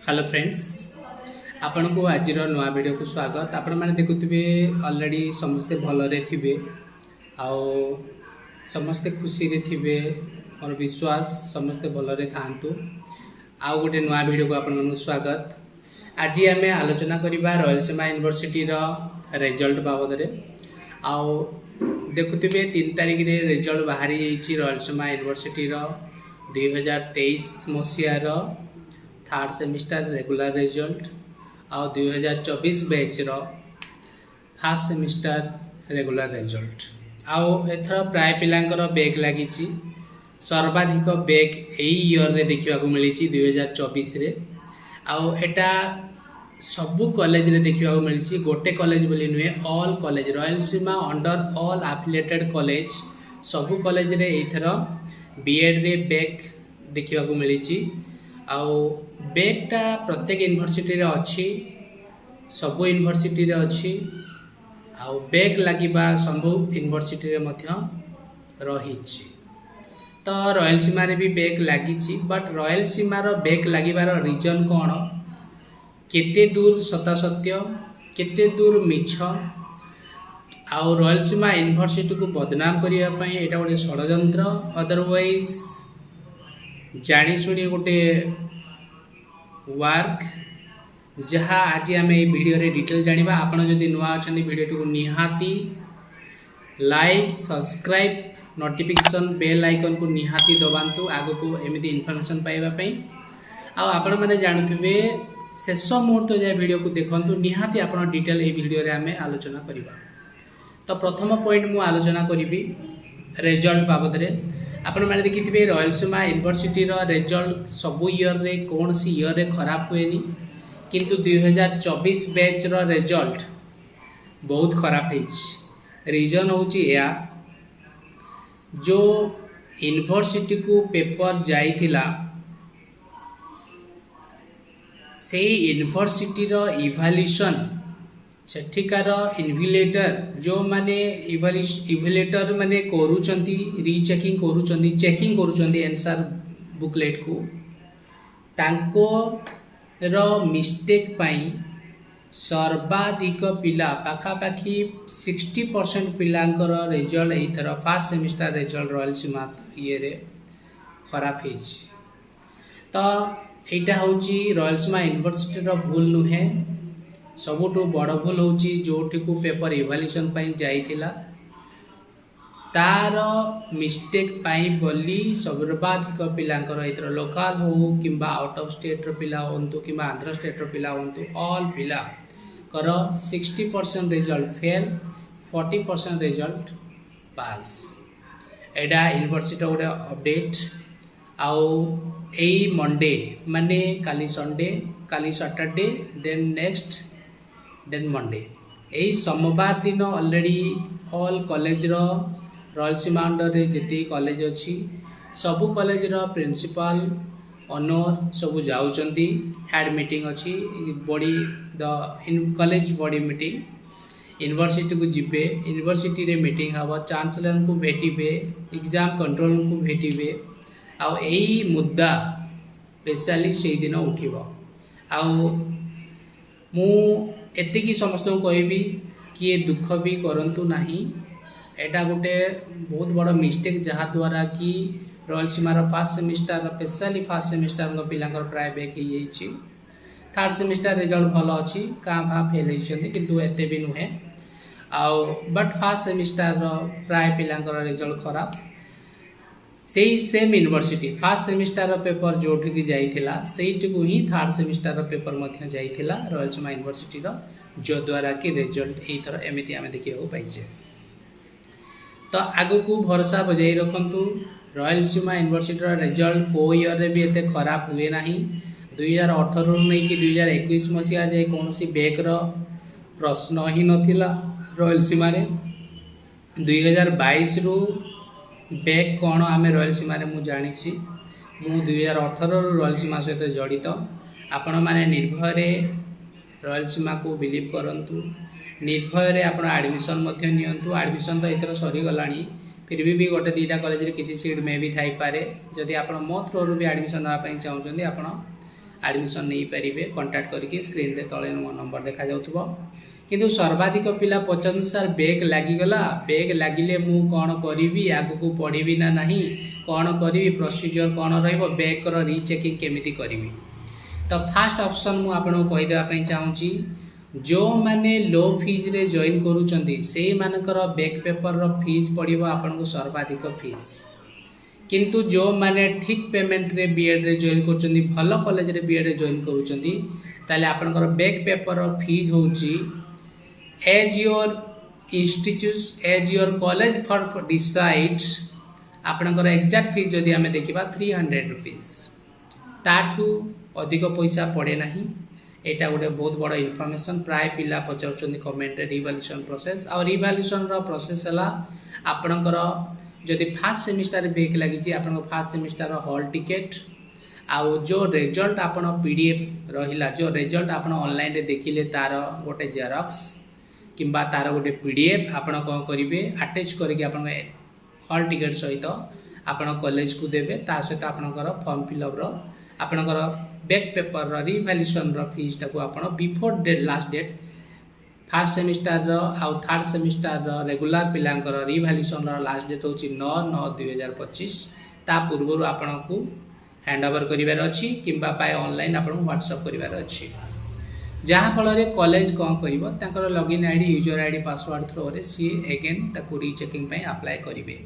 Hello friends, आपण को आज नुआ वीडियो को स्वागत। आपण मैंने देखुवे ऑलरेडी समस्ते भलरे थिबे आओ समस्ते खुशी रे थिबे। मोर विश्वास समस्ते भलरे थांतु। आउ गोटे नुआ वीडियो को आपण स्वागत। आज आम आलोचना करवा रयलसीमा यूनिवर्सिटी रिजल्ट बाबद रे। आओ देखुवे 3 तारिख रे रिजल्ट बाहरी जाइए रयलसीमा यूनिवर्सिटी 2023 मसीहार थर्ड सेमिस्टर रेगुलर रिजल्ट आउ 2024 batch first semester regular result. आउ एथर प्राय पिलांकर बैग लगी सर्वाधिक बैग यही ईयर रे देखा मिली 2024 रे। आउ एटा सबू कॉलेज रे देखा मिली गोटे कॉलेज बोली नुहे all college Rayalaseema under all affiliated college सबू कॉलेज रे एथर बीएड रे बैग देखा मिली। आउ बैगटा प्रत्येक यूनिवर्सिटी रे अच्छी सबू यूनिवर्सिटी रे अच्छी आउ बैग लगिबा सबू यूनिवर्सिटी रे मध्य रहिछि। तो रयलसीमा रे भी बैग लगी बट रयलसीमा रो बैग लगिबार रीजन कौन केते दूर सत्य केते दूर मिछ आउ रयलसीमा यूनिवर्सिटी को बदनाम करिया पई एटा गोटे षडयंत्र अदरवाइज जानी शुणी गोटे वर्क जहाँ आज आम ये वीडियो रे डिटेल जानिबा। आपण जदि नुआ अछंती वीडियो को निहाती like subscribe notification bell icon को निहाती दबांतु आगो को एमिति इन्फॉर्मेशन पाइबा पई। आ आपण माने जानथुबे शेष मुहूर्त जाय वीडियो को देखंतु निहाती आपण डिटेल ए वीडियो रे आम आलोचना करिबा। तो प्रथम पॉइंट मु आलोचना करिवि रिजल्ट बाबद रे। आपण मैंने देखिए रयलसीमा यूनिवर्सिटी रिजल्ट सबू ईयर रे कौन सी ईयर रे खराब हुए किंतु 2024 बैच रिजल्ट बहुत खराब है। रीजन होची या जो यूनिवर्सिटी को पेपर जाइथिला से यूनिवर्सिटी इवैल्यूएशन सेठिकार इन्विलेटर जो माने इवैल्यूएटर माने करूचंती रीचेकिंग करूचंती चेकिंग करूचंती आंसर बुकलेट को तांको रो मिस्टेक पाई सर्वाधिक पिला पाखापाखी 60% पिलांकर रिजल्ट एथर फर्स्ट सेमिस्टर रिजल्ट रयलसीमा ये रे खराब है। तो एटा होची रयलसीमा यूनिवर्सिटी रो भूल नुहे सबुठु बड़ भूल होची जोठी को पेपर इवैल्यूएशन पाई जाइथिला तार मिस्टेक पाई बोली सर्वाधिक पिलांकर एथर लोकल हो किंबा आउट ऑफ स्टेट रो पिला होंतु किंबा आंध्र स्टेट रो पिला होंतु ऑल पिला कर 60% रिजल्ट फेल 40% रिजल्ट पास। एडा यूनिवर्सिटी गोटे अपडेट आउ एई मंडे माने काली संडे काली Saturday then next then Monday यही सोमवार दिन already all college Rayalaseema under रे जेती कॉलेज अच्छी सबू कॉलेज प्रिंसिपल ऑनर सबू जाउचंती हेड मीटिंग अच्छी body the in college body meeting university को जिबे यूनिवर्सिटी रे मीटिंग हवा चांसलर को भेटिबे एग्जाम कंट्रोल को भेटिबे आउ यही मुद्दा स्पेशली से दिन उठिबो। आउ मु एतिकी समस्त कहबी किए दुख भी करंतु नहीं एटा गोटे बहुत बड़ मिस्टेक जहाँ द्वारा कि रयलसीमार first semester specially first semester पिलांकर प्राय बैक हो थर्ड सेमिस्टर रिजल्ट भल अच्छी क्या भा फेल होती किंतु एते भी नुहे आउ बट फर्स्ट सेमिस्टर प्राय पिलांकर रिजल्ट खराब से same university first semester paper जोठी जाइथिला सेठी को ही थर्ड सेमिस्टर पेपर मध्य जाइथिला रयलसीमा यूनिवर्सिटी जो द्वारा कि रिजल्ट एथर एमिति आमे देखियो पाइछे। तो आगो को भरोसा बजाई रखंतु रयलसीमा यूनिवर्सिटी रिजल्ट को ईयर रे भी एते खराब हुए नाही 2018 रु नै कि 2021 मसिया जाय कोनोसी बैक रो प्रश्न ही नथिला रयलसीमा रे 2022 रु बैग कौन आम रयलसीमा मु जानी मु 2018 रयलसीमा सहित जड़ित आपण मैंने निर्भय रयलसीमा को बिलीव करंतु निर्भय आप एडमिशन नियंतु एडमिशन तो एथर सरीगला फिर भी गोटे दीटा कॉलेज किसी सीट मे भी थाई पारे जदि आप मो थ्रो भी एडमिशन नापी चाहते आप एडमिशन नहीं पारे कांटेक्ट करके स्क्रीन रे तले मो नंबर देखा जाउथबो किंतु सर्वाधिक पिला पचास सर बैग लागिगला बैग लगिले मु कौन करी आगु को पढ़ी ना नहीं कौन करी प्रोसीजर कौन रैग कर रीचेकिंग केमिति करी तो फास्ट ऑप्शन मु आपन को कहि देबा चाहूँगी जो माने लो फीज रे जॉइन करूचंदी से मानकर बैक पेपर रो फीस पड़िबो आपन को सर्वाधिक फीस किंतु जो माने ठीक पेमेंट रे बीएड रे जॉइन करूचंदी भलो कॉलेज रे बीएड रे जॉइन करूचंदी ताले आपनकर बैक पेपर रो फीस होची as your institute as your college for decides आपनकर एग्जैक्ट फीस जदि आमे देखिबा 300 रुपीस ताठू अधिक पैसा पड़े नहीं एटा गोटे बहुत बड़ इनफॉरमेशन प्राय पिला पचार कमेंट रिवैल्यूएशन प्रोसेस और रिवैल्यूएशन रो प्रोसेस हला आपनकर जदि फास्ट सेमिस्टर बैक लगी आपन फास्ट सेमिस्टर हॉल टिकेट आउ जो रिजल्ट आपन पीडीएफ रहिला जो रिजल्ट आपन ऑनलाइन रे देखिले तार गोटे जेरॉक्स किंबा तार गोटे पीडीएफ आपन कोन करिवे अटैच करके आपन हॉल टिकेट सहित आपन कॉलेज को देबे ता सहित आपनकर फॉर्म फिलअप रो आपनकर बैक पेपर रो रिवैल्यूएशन रो फीस टाको आपन before date last date first semester रो आउ थर्ड सेमिस्टर रो रेगुलर पिलांकर रिवैल्यूएशन रो लास्ट डेट होची 9/9/2025 ता पूर्व आपन को हैंड ओवर करिवार अछि किंबा पाए ऑनलाइन आपन व्हाट्सएप करिवार अछि जहाँ फल कॉलेज कौन कर login ID user ID password through रे सी अगेन ताकू रीचेकिंग अप्लाई करेंगे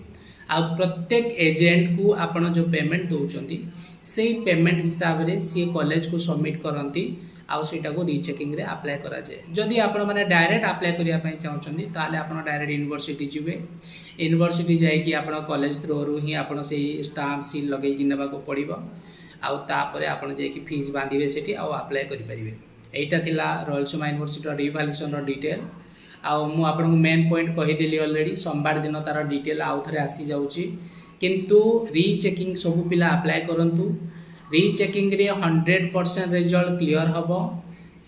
आ प्रत्येक एजेंट को आपन जो पेमेंट दौरान से पेमेंट हिसाब से सी कॉलेज को सबमिट करती आउटा को रीचेकिंग रे अप्लाई करा जाए जदि आपण माने डायरेक्ट अप्लाई करने चाहते ताले आपण डायरेक्ट यूनिवर्सिटी जीवे यूनिवर्सिटी जाइए आपण कॉलेज थ्रो रु ही आपण से स्टाम्प सील लगे नेबा को पड़िबो आउ तापर आपण जाइए फीस बांधिबे सेठी आउ अप्लाई करि परिबे एटा थिला रॉयलसीमा यूनिवर्सिटी रिवैल्यूएशन रो डिटेल आउ मु आपन मेन पॉइंट कहिदेली ऑलरेडी सोमवार दिन तार डिटेल आउ थरे आसी जाउची किंतु रीचेकिंग सब पिला अप्लाई करंतु रीचेकिंग रे 100% रिजल्ट क्लियर हबो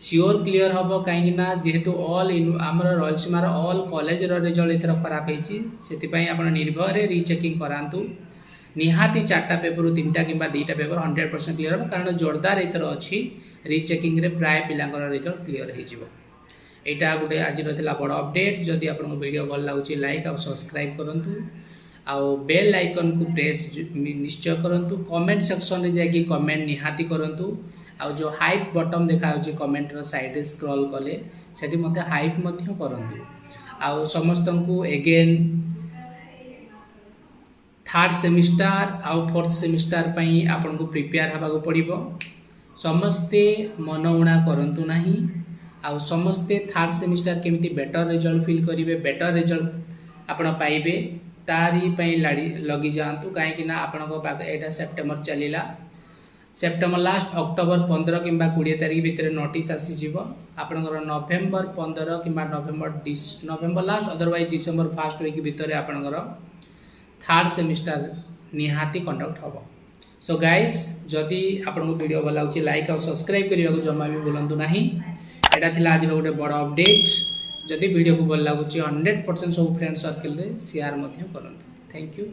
श्योर क्लियर हबो काहे ना जेहेतु ऑल हमर रॉयलसीमा रो ऑल कॉलेज रो रिजल्ट एथरा खराब हेची सेति पई आपन निर्भर रे रीचेकिंग करांतु निहाती 4टा पेपर 3टा किंबा 2टा पेपर 100% क्लियर हो कारण जोरदार एथर अछि रीचेकिंग रे प्राय पिलांकर रिजल्ट क्लियर हो जिवो एटा गुटे आज रथिला बड़ अपडेट जदि आपन वीडियो भल लागुची लाइक और सब्सक्राइब करंतु आउ बेल आइकन को प्रेस निश्चय करंतु कमेंट सेक्शन रे जाकी कमेंट निहाती करंतु आउ जो हाइप बटन देखा होची कमेंट रो साइड रे स्क्रॉल कले सेठी मते हाइप मध्य करंतु आउ समस्तंकु अगेन थर्ड सेमिस्टर आउ फोर्थ सेमिस्टर पई आपन को प्रिपेयर हबा को पड़िबो समस्ते मन उणा करंतु नाही आउ समस्ते थर्ड सेमिस्टर केमिति बेटर रिजल्ट फील करिवे बेटर रिजल्ट आपण पाइबे तारी पई लगी जांतु काहे कि ना आपण को पाक एटा सितंबर चलीला सेप्टेम्बर लास्ट अक्टोबर 15 किंबा 20 तारीख भितर नोटिस आसी जीवो आपनकर नवेम्बर 15 किंबा November last otherwise December first week भितर आपनकर थर्ड सेमिस्टर निहाती कंडक्ट होबो सो गाइस जदि आपन वीडियो भल लागुची लाइक और सब्सक्राइब करबा को जमा भी भूलंतु नाही एटा थिला आज गोटे बड़ अपडेट जदि वीडियो को भल लागुची 100% सब फ्रेंड सर्कल रे शेयर मध्य करंतु थैंक यू।